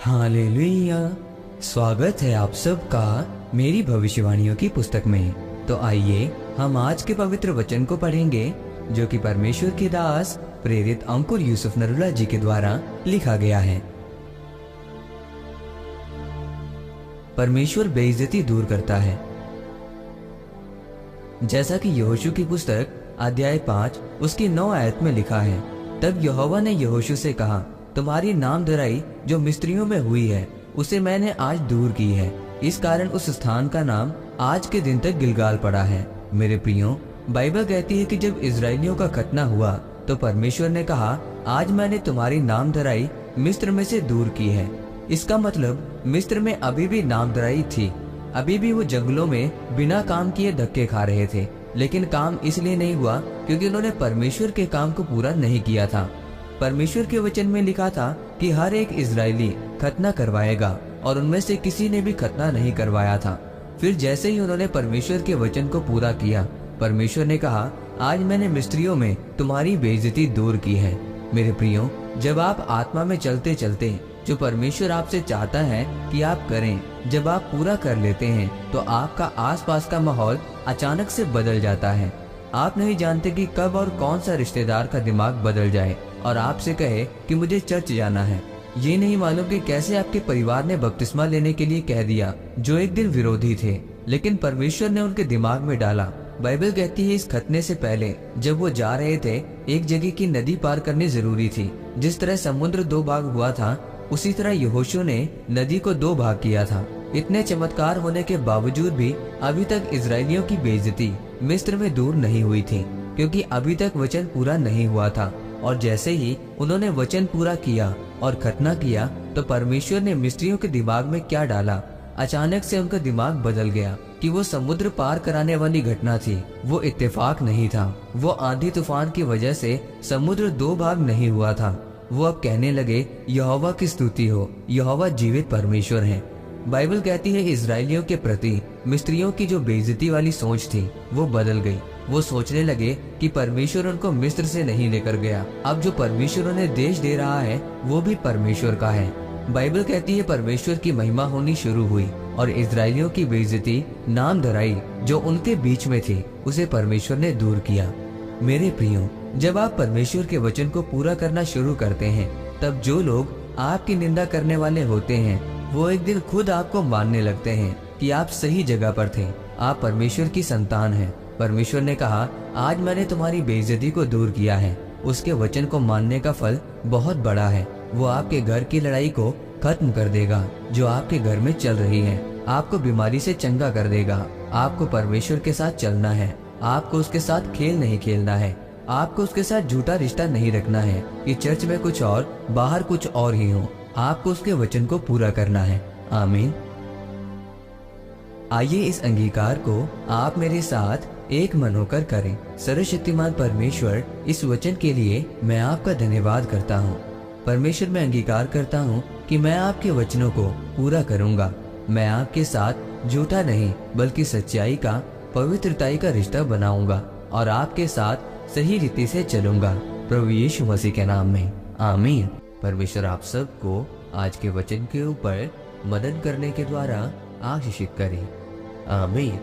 Hallelujah. स्वागत है आप सबका मेरी भविष्यवाणियों की पुस्तक में। तो आइए हम आज के पवित्र वचन को पढ़ेंगे जो कि परमेश्वर के दास प्रेरित अंकुर यूसुफ नरूला जी के द्वारा लिखा गया है। परमेश्वर बेइज्जती दूर करता है। जैसा कि यहोशू की पुस्तक अध्याय 5 उसकी 9 आयत में लिखा है, तब यहोवा ने यहोशू से कहा, तुम्हारी नामधराई जो मिस्रियों में हुई है उसे मैंने आज दूर की है। इस कारण उस स्थान का नाम आज के दिन तक गिलगाल पड़ा है। मेरे प्रियो, बाइबल कहती है कि जब इजरायलियों का खतना हुआ तो परमेश्वर ने कहा, आज मैंने तुम्हारी नामधराई मिस्र में से दूर की है। इसका मतलब मिस्र में अभी भी नामधराई थी। अभी भी वो जंगलों में बिना काम किए धक्के खा रहे थे, लेकिन काम इसलिए नहीं हुआ क्योंकि उन्होंने परमेश्वर के काम को पूरा नहीं किया था। परमेश्वर के वचन में लिखा था कि हर एक इजरायली खतना करवाएगा और उनमें से किसी ने भी खतना नहीं करवाया था। फिर जैसे ही उन्होंने परमेश्वर के वचन को पूरा किया, परमेश्वर ने कहा, आज मैंने मिस्रियों में तुम्हारी बेइज्जती दूर की है। मेरे प्रियो, जब आप आत्मा में चलते चलते जो परमेश्वर आपसे चाहता है कि आप करें, जब आप पूरा कर लेते हैं तो आपका आसपास का माहौल अचानक से बदल जाता है। आप नहीं जानते कि कब और कौन सा रिश्तेदार का दिमाग बदल जाए और आपसे कहे कि मुझे चर्च जाना है। ये नहीं मालूम कि कैसे आपके परिवार ने बपतिस्मा लेने के लिए कह दिया जो एक दिन विरोधी थे, लेकिन परमेश्वर ने उनके दिमाग में डाला। बाइबल कहती है, इस खतने से पहले जब वो जा रहे थे, एक जगह की नदी पार करनी जरूरी थी। जिस तरह समुद्र 2 भाग हुआ था, उसी तरह यहोशू ने नदी को 2 भाग किया था। इतने चमत्कार होने के बावजूद भी अभी तक इजरायलियों की बेइज्जती मिस्र में दूर नहीं हुई थी, क्योंकि अभी तक वचन पूरा नहीं हुआ था। और जैसे ही उन्होंने वचन पूरा किया और खतना किया तो परमेश्वर ने मिस्रियों के दिमाग में क्या डाला, अचानक से उनका दिमाग बदल गया कि वो समुद्र पार कराने वाली घटना थी, वो इत्तेफाक नहीं था। वो आंधी तूफान की वजह से समुद्र 2 भाग नहीं हुआ था। वो अब कहने लगे, यहोवा की स्तुति हो, यहोवा जीवित परमेश्वर है। बाइबल कहती है, इजरायलियों के प्रति मिस्रियों की जो बेइज्जती वाली सोच थी वो बदल गई। वो सोचने लगे कि परमेश्वर उनको मिस्र से नहीं लेकर गया, अब जो परमेश्वर उन्हें देश दे रहा है वो भी परमेश्वर का है। बाइबल कहती है, परमेश्वर की महिमा होनी शुरू हुई और इजरायलियों की बेइज्जती नामधराई जो उनके बीच में थी उसे परमेश्वर ने दूर किया। मेरे प्रियो, जब आप परमेश्वर के वचन को पूरा करना शुरू करते हैं, तब जो लोग आपकी निंदा करने वाले होते हैं वो एक दिन खुद आपको मानने लगते हैं कि आप सही जगह पर थे, आप परमेश्वर की संतान हैं। परमेश्वर ने कहा, आज मैंने तुम्हारी बेइज्जती को दूर किया है। उसके वचन को मानने का फल बहुत बड़ा है। वो आपके घर की लड़ाई को खत्म कर देगा जो आपके घर में चल रही है। आपको बीमारी से चंगा कर देगा। आपको परमेश्वर के साथ चलना है। आपको उसके साथ खेल नहीं खेलना है। आपको उसके साथ झूठा रिश्ता नहीं रखना है कि चर्च में कुछ और बाहर कुछ और ही हो। आपको उसके वचन को पूरा करना है। आमीन। आइए इस अंगीकार को आप मेरे साथ एक मन होकर करें। सर्वशक्तिमान परमेश्वर, इस वचन के लिए मैं आपका धन्यवाद करता हूँ। परमेश्वर, मैं अंगीकार करता हूँ कि मैं आपके वचनों को पूरा करूँगा। मैं आपके साथ झूठा नहीं बल्कि सच्चाई का, पवित्रताई का रिश्ता बनाऊंगा और आपके साथ सही रीति से चलूंगा। प्रभु यीशु मसीह के नाम में आमीन। परमेश्वर आप सबको आज के वचन के ऊपर मदद करने के द्वारा आशीषित करे। आमीन।